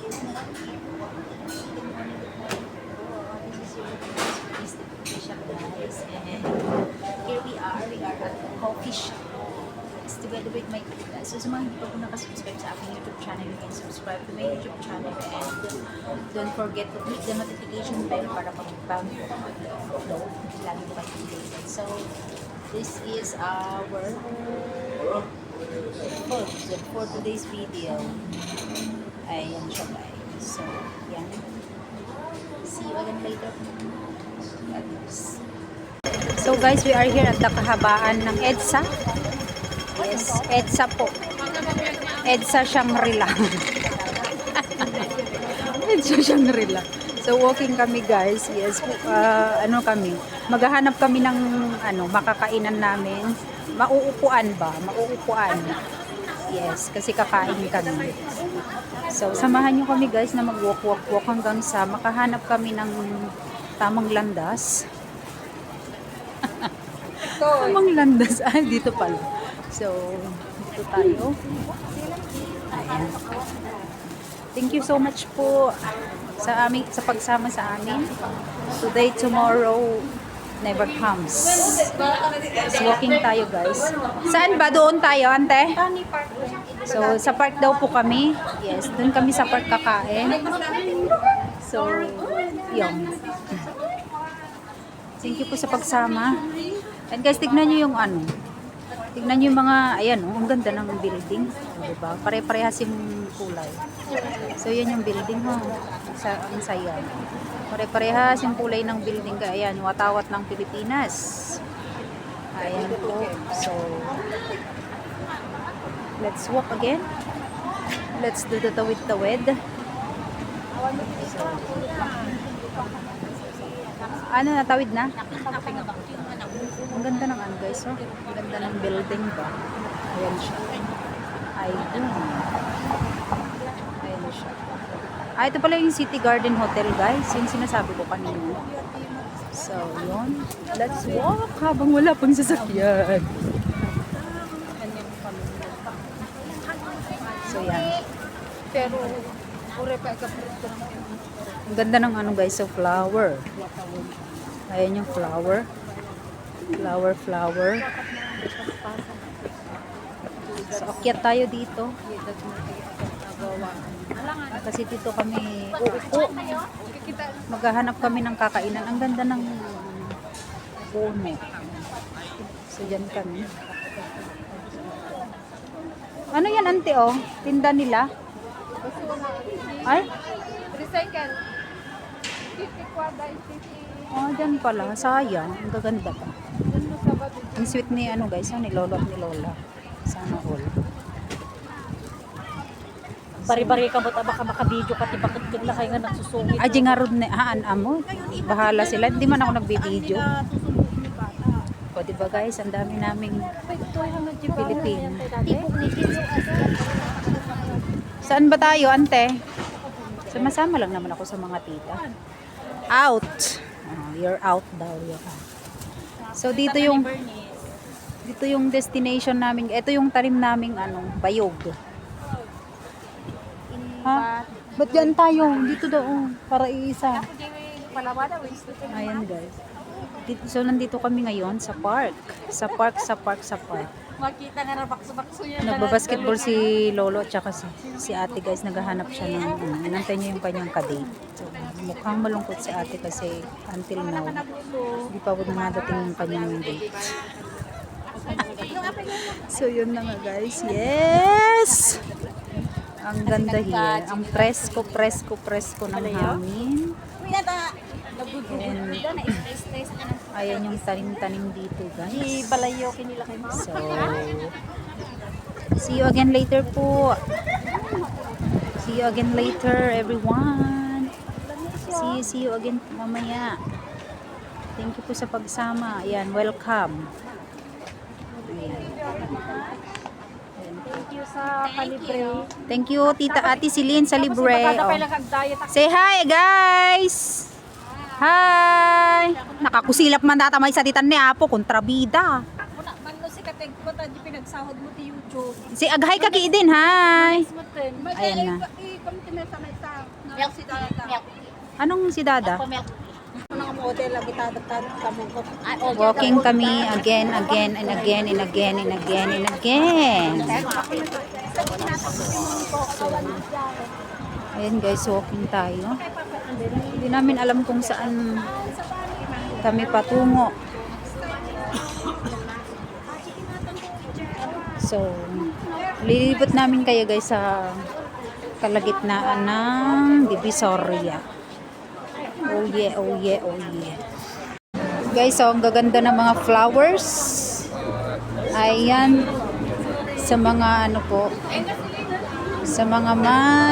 Here we are at the coffee shop. It's together with my tita. So sa mga hindi pa po nakasubscribe sa aking YouTube channel, you can subscribe to my YouTube channel and don't forget to click the notification bell para pag-bang po mag-upload. Lagi po kayo updated. So, this is our food for today's video. Ayan siya guys. So, yan. See you again later. So guys, we are here at the kahabaan ng EDSA. Yes, EDSA po. EDSA Shangri-La. EDSA Shangri-La. So walking kami guys. Yes, kami. Maghahanap kami ng makakainan namin. Mauupuan ba? Mauupuan. Yes, kasi kakain kami. So samahan nyo kami guys na mag-walk hanggang sa makahanap kami ng tamang landas. Tamang landas. Ay, dito pala. So, dito tayo. Ayan. Thank you so much po sa pagsama sa amin. Today, tomorrow, never comes. So, walking tayo guys. Saan ba? Doon tayo, ante? So, sa park daw po kami. Yes, doon kami sa park kakain. So, yun. Thank you po sa pagsama. And guys, tignan nyo yung tignan nyo yung mga, ayan ang ganda ng building. Diba? Pare-parehas yung kulay. So, yan yung building ho. Ang saya. Pare-parehas yung kulay ng building. Ayan, watawat ng Pilipinas. Ayan po. So, let's walk again. Let's do the tawid-tawid. So, natawid na? Ang ganda ng guys, oh. Ang ganda ng building ba? Ayan siya. Ayan siya. Ito pala yung City Garden Hotel guys. Yung sinasabi ko kanina. So, yun. Let's walk habang wala pang sasakyan. So, yan. Pero, ang ganda ng guys, so flower. Ayan yung flower. Flower. So, akyat tayo dito. Kasi dito kami uupo. Maghahanap kami ng kakainan. Ang ganda ng puno. So, dyan kami. Ano yan, ante, oh? Tinda nila? Ay? recycle. 50 kwada, 50. Oh, dyan pala. Sayang. Ang gaganda pa. Ang sweet ni guys, ni lolo at ni lola. Sana all. Bari-bari ka ba't baka makabidyo ka tibakit kagla kayo nga nagsusungit. Aji nga ron ni amo. Bahala sila. Hindi man ako nagbibideo. O diba guys, ang dami naming Pilipino. Saan ba tayo, ante? Sama-sama lang naman ako sa mga tita. Out. You're out daw. So dito yung destination namin. Ito yung tanim naming bayog. Ha? Ba't dyan tayo? Dito daw. Para iisa. Ayan guys. So nandito kami ngayon sa park. Sa park. Makita nga na bakso-bakso yan. Nagbabasketball si Lolo at saka si ate guys. Naghahanap siya ng inantay niya yung kanyang kadate. So, mukhang malungkot si ate kasi until now hindi pa po nadating yung kanyang date. So yun na nga guys. Yes! Ang ganda here. Ang presko ng hangin. And ayan yung tanim-tanim dito guys. Balayo kinila kay mama. So, see you again later po. See you again later everyone. See you again mamaya. Thank you po sa pagsama. Ayan, welcome. Ayan. Thank you sa kalibre. Thank you Tita Ate Silin sa libre. Oh. Say hi guys. Hi. Nakakusilap man datamay sa titan ni Apo kontrabida. Manno si kateng ko ta di pinagsahod mo ti YouTube. Si aghay ka din, hi. Ayan Ayan na. Milk. Milk. Anong si Dada? Ako milk. Walking kami again and again and again and again and again. So, ayan guys, walking tayo. Hindi namin alam kung saan kami patungo. So, lilibot namin kayo guys sa kalagitnaan ng Divisoria. Oh yeah, oh yeah, oh yeah. Guys, so ang gaganda ng mga flowers. Ayan. Sa mga ano po. Sa mga may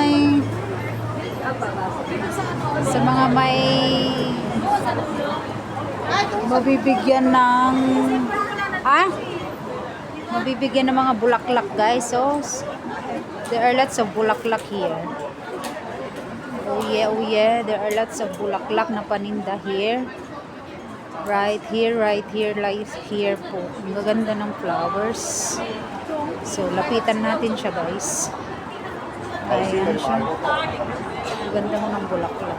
mabibigyan ng mabibigyan ng mga bulaklak guys. So there are lots of bulaklak here. Oh yeah, there are lots of bulaklak na paninda here. Right here, right po. Ang gaganda ng flowers. So, lapitan natin siya guys. Ayan siya. Ang ganda mo ng bulaklak.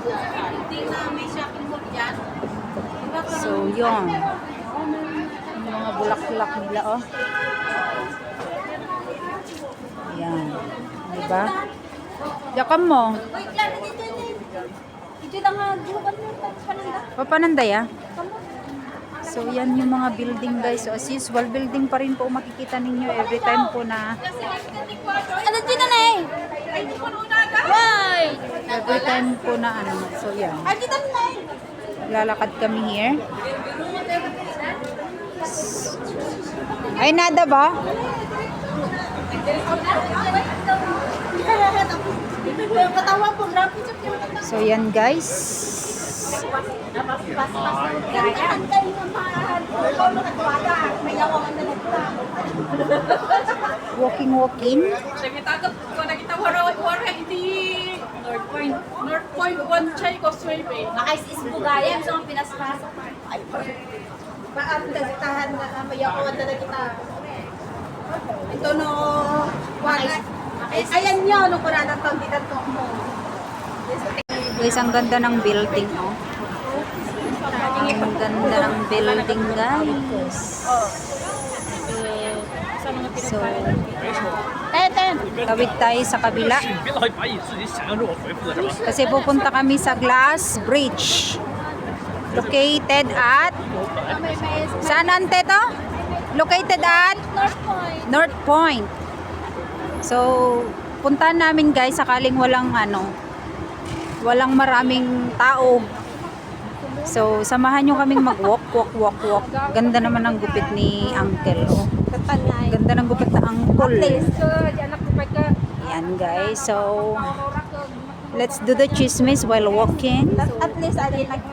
So, yun. Yung mga bulaklak nila, oh. Ayan. Diba? Yakam mo. Papananday ah. So yan yung mga building guys. So as usual, building pa rin po makikita ninyo every time po na every time po na ano. So yan. Lalakad kami here. Ay nada ba? So yan guys. Walking. North Point, one chay ko swimming. Makais Bugayan, so ang pinaspasok. Paano nagtahan na mayakuan na kita. Ito no, ayan nyo, nung kurada itong dito mo. Guys, ang ganda ng building, oh. Ang ganda ng building, guys. So, tawid tayo sa kabila. Kasi pupunta kami sa Glass Bridge. Located at saan ante to? Located at North Point. So, puntahan namin guys sakaling walang walang maraming tao. So, samahan nyo kaming mag-walk. Ganda naman ng gupit ni Uncle. Oh. Ganda ng gupit na Uncle. Yan guys. So, let's do the chismis while walking.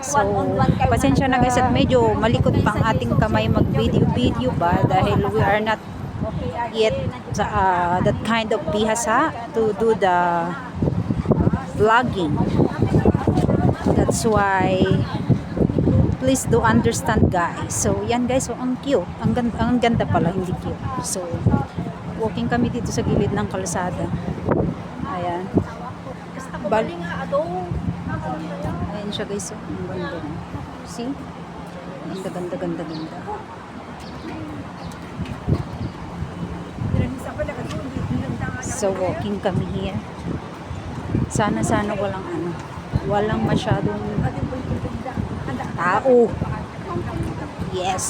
So, pasensya na guys at medyo malikot pa ang ating kamay mag-video ba dahil we are not yet that kind of bihasa to do the vlogging. That's why please do understand guys. So yan guys, so ang cute. Ang ganda pala, hindi cute. So walking kami dito sa gilid ng kalsada. Ayan. Ayan siya guys. So, ang ganda. See? Ang ganda. So walking kami here. Sana walang masyadong tao. Yes.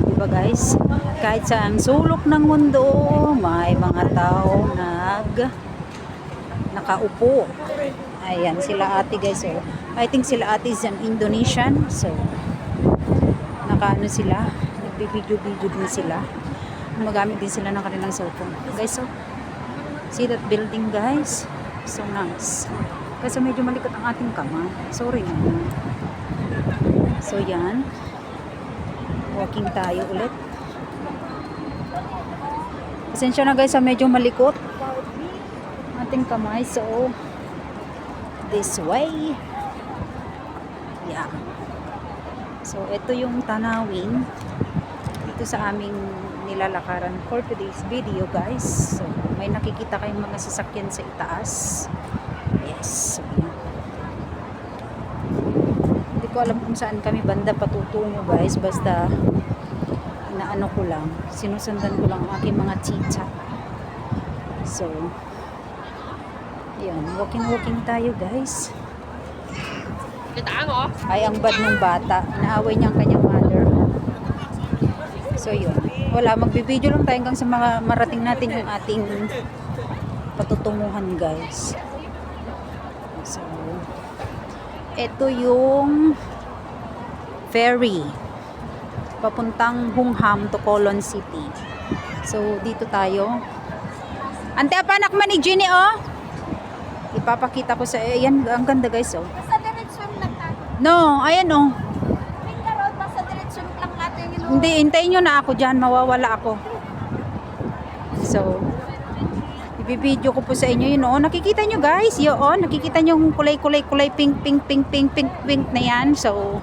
Diba guys? Kahit sa ang sulok ng mundo, may mga tao nakaupo. Ayan, sila ate guys. So, I think sila ate is an Indonesian. So, sila. Nagbibideo din sila. Magamit din sila ng kanilang cellphone. Guys, so, see that building guys? So nice. Kasi medyo malikot ang ating kamay. Sorry naman. So yan. Walking tayo ulit. Pasensya na guys, medyo malikot ating kamay. So this way. Yeah. So ito yung tanawin dito sa aming nilalakaran for today's video, guys. So, may nakikita kayong mga sasakyan sa itaas. Yes. So, yan. Hindi ko alam kung saan kami banda patutungo, guys. Basta, inaano ko lang. Sinusundan ko lang ang aking mga tita. So, yan. Walking tayo, guys. Ay, ang bad ng bata. Naaway niya ang kanyang mother. So, yun. Wala, magbibideo lang tayo hanggang sa mga marating natin yung ating patutunguhan, guys. So, ito yung ferry. Papuntang Hungham to Colon City. So, dito tayo. Ante, apanak man ni Ginny, oh. Ipapakita ko sa... Ayan, ang ganda, guys, oh. No, ayan oh. Hindi, hintayin nyo na ako dyan. Mawawala ako. So, ibibideo ko po sa inyo yun oh. Nakikita nyo guys. Yun, nakikita nyo yung kulay pink na yan. So,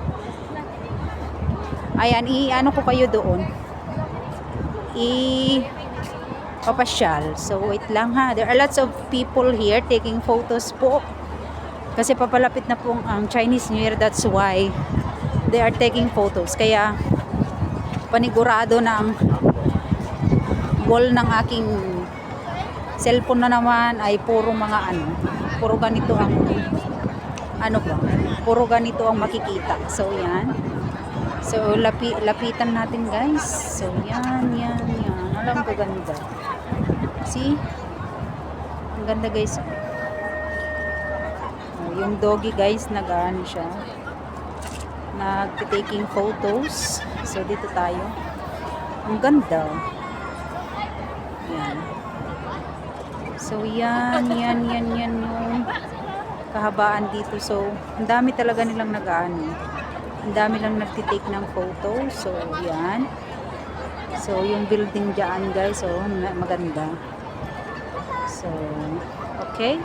ayan, i-ano ko kayo doon. Papasyal. So, wait lang ha. There are lots of people here taking photos po. Kasi papalapit na pong ang Chinese New Year, that's why they are taking photos. Kaya panigurado na ang wall ng aking cellphone na naman ay puro mga ano, puro ganito ang puro ganito ang makikita. So yan. So lapitan natin guys. So yan. Alam ko ganda. See? Ang ganda guys. Yung doggy guys, nag-ano siya, nag-taking photos. So dito tayo. Ang ganda. Yan. So yan yung kahabaan dito. So ang dami talaga nilang nag-ano. Ang dami lang nagtitake ng photos. So yan. So yung building dyan guys, so maganda. So okay.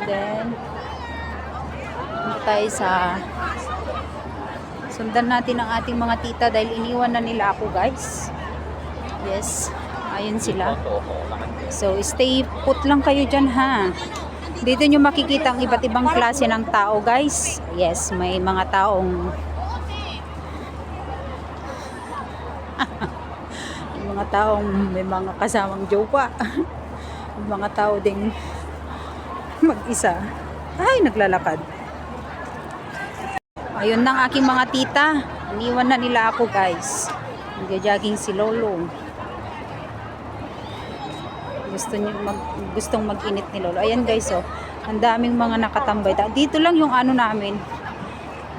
Then punta tayo sa sundan natin ang ating mga tita dahil iniwan na nila ako guys. Yes, ayun sila. So stay put lang kayo dyan ha. Dito nyo makikita ang iba't ibang klase ng tao guys. Yes, may mga taong may mga kasamang jowa. May mga tao ding mag-isa. Ay, naglalakad. Ayun ng aking mga tita. Iniwan na nila ako, guys. Nag-jogging si Lolo. Gustong mag-init ni Lolo. Ayan, guys, oh. Ang daming mga nakatambay. Dito lang yung ano namin.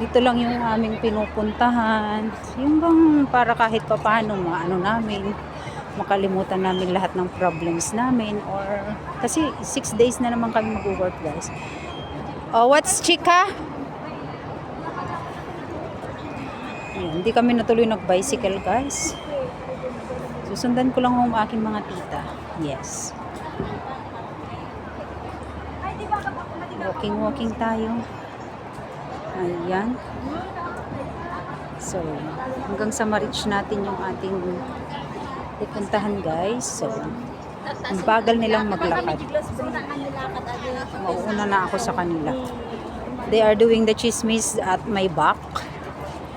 Dito lang yung aming pinupuntahan. Yung bang para kahit papaano ano namin, makalimutan namin lahat ng problems namin or kasi 6 days na naman kami mag-work guys. Oh, what's chika? Ayan, hindi kami natuloy nag-bicycle guys. Susundan ko lang ang aking mga tita. Yes. Walking tayo. Ayan. So, hanggang sa ma-reach natin yung ating pupuntahan guys. So, ang bagal nilang maglakad. Mauuna na ako sa kanila. They are doing the chismis at my back.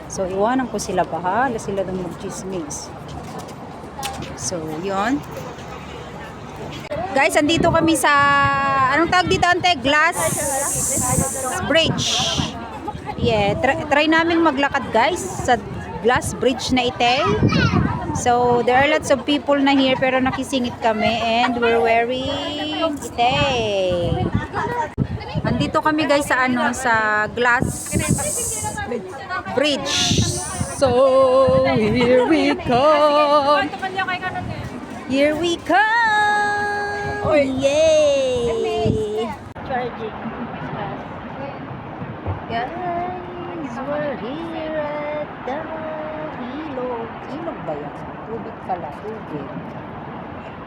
So, iwanan ko sila. Bahala sila dong mag-chismis. So, yon. Guys, andito kami sa anong tawag dito ante? Glass Bridge. Yeah, try namin maglakad guys sa Glass Bridge na ite. So, there are lots of people na here pero nakisingit kami and we're wearing ite. Andito kami guys sa sa Glass Bridge. So, here we come. Here we come. Yay! Charging. Guys, we're here at the ilog. Ilog ba yan? Tubig pala, tubig.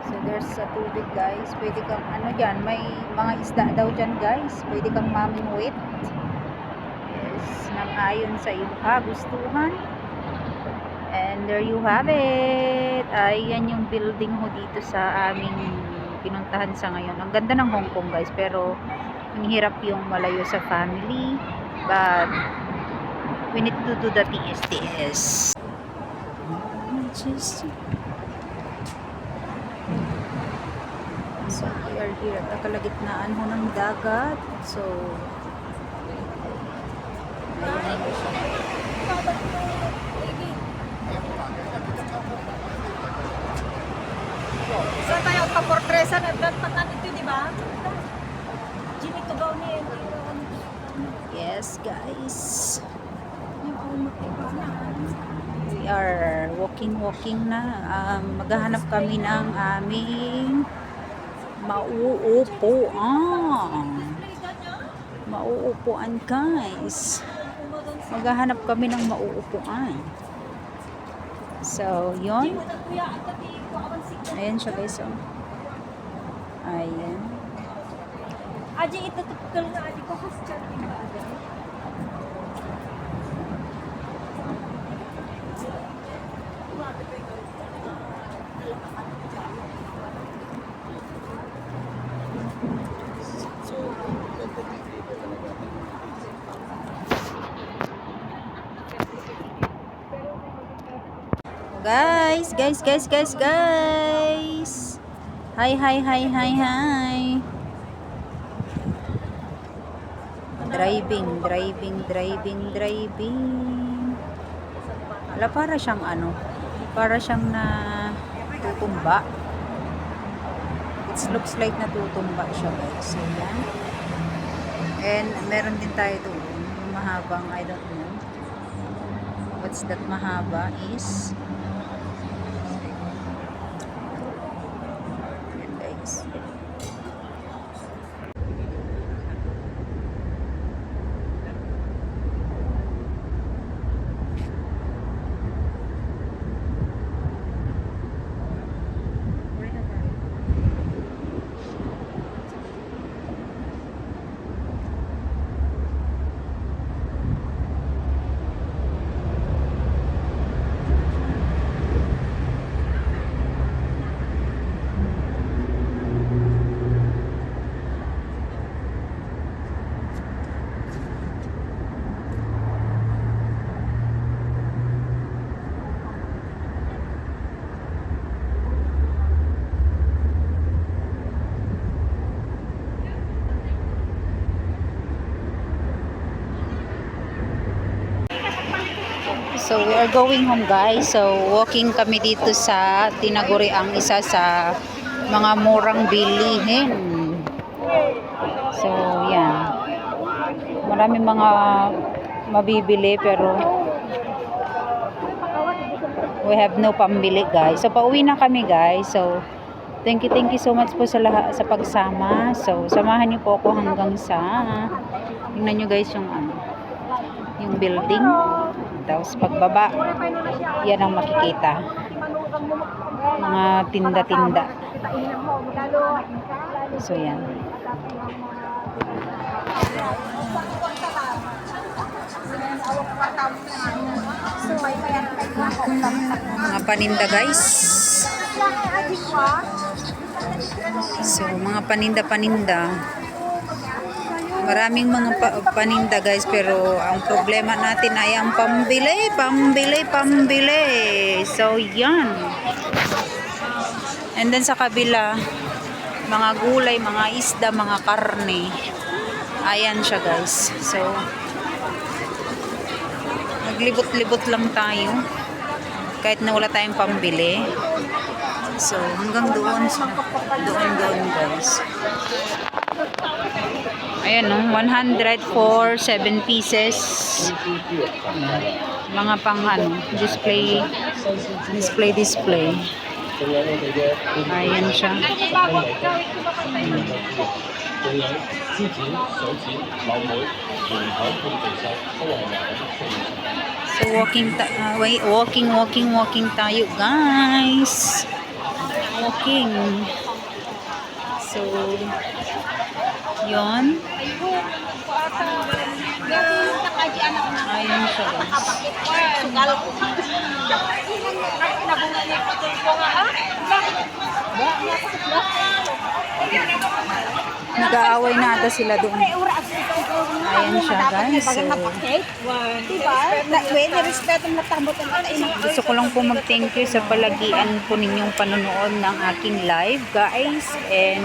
So there's a tubig guys. Pwede kang ano dyan, may mga isda daw dyan guys. Pwede kang mamingwit. Yes, nang ayon sa iyong kagustuhan. And there you have it. Ayan yung building ho dito sa aming pinuntahan sa ngayon. Ang ganda ng Hong Kong guys, pero ang hirap yung malayo sa family. But we need to do the TSTS. So we are here at kalagitnaan ho ng dagat. So ayan ho siya. Saan tayo paportresan at patan ito, di ba? Jimmy Tugaw ni Yes guys, we are walking na. Maghahanap kami ng aming mauupuan guys. Maghahanap kami ng mauupuan. So yon, ayan siya guys. Oh. Ayan. Aji ito tukal na aji ko hostel di ba? Guys. Hi. Driving. Wala, para siyang na tutumba. It looks like natutumba siya guys. So, yan. And meron din tayo doon. Yung mahabang, I don't know. What's that mahaba is? Yan guys. So we are going home guys. So walking kami dito sa tinaguri ang isa sa mga murang bilihin. So yan. Maraming mga mabibili pero we have no pambili guys. So pauwi na kami guys. So thank you so much po sa lahat sa pagsama. So samahan niyo po ako hanggang sa tingnan niyo guys yung building. Tapos pagbaba, yan ang makikita. Mga tinda-tinda. So yan. Mga paninda guys. So mga paninda-paninda. Maraming mga paninda guys, pero ang problema natin ay ang pambili. So yan. And then sa kabila, mga gulay, mga isda, mga karne. Ayan siya guys. So naglibot-libot lang tayo kahit na wala tayong pambili. So hanggang doon guys. Ayan no, 100 for 7 pieces. Mga pang display. Ayan siya. So walking tayo guys. Walking. So yon. kaji anak na. Ayan siya guys. Kapakit ko. Sugal ko. Nabunga niya ko nga. Nag-aaway na ata sila doon. Ayan siya guys. So, Diba? Pwede respeto na tambot ang gusto ko lang po mag-thank you sa palagian po ninyong panonood ng aking live guys. And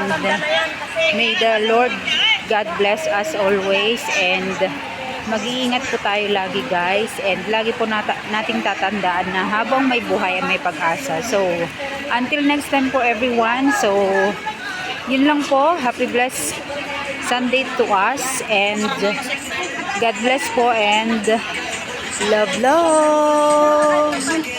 may the Lord God bless us always. And mag-iingat po tayo lagi guys. And lagi po nating tatandaan na habang may buhay ay may pag-asa. So, until next time po everyone. So, yun lang po. Happy blessed Sunday to us. And God bless po. And love, love.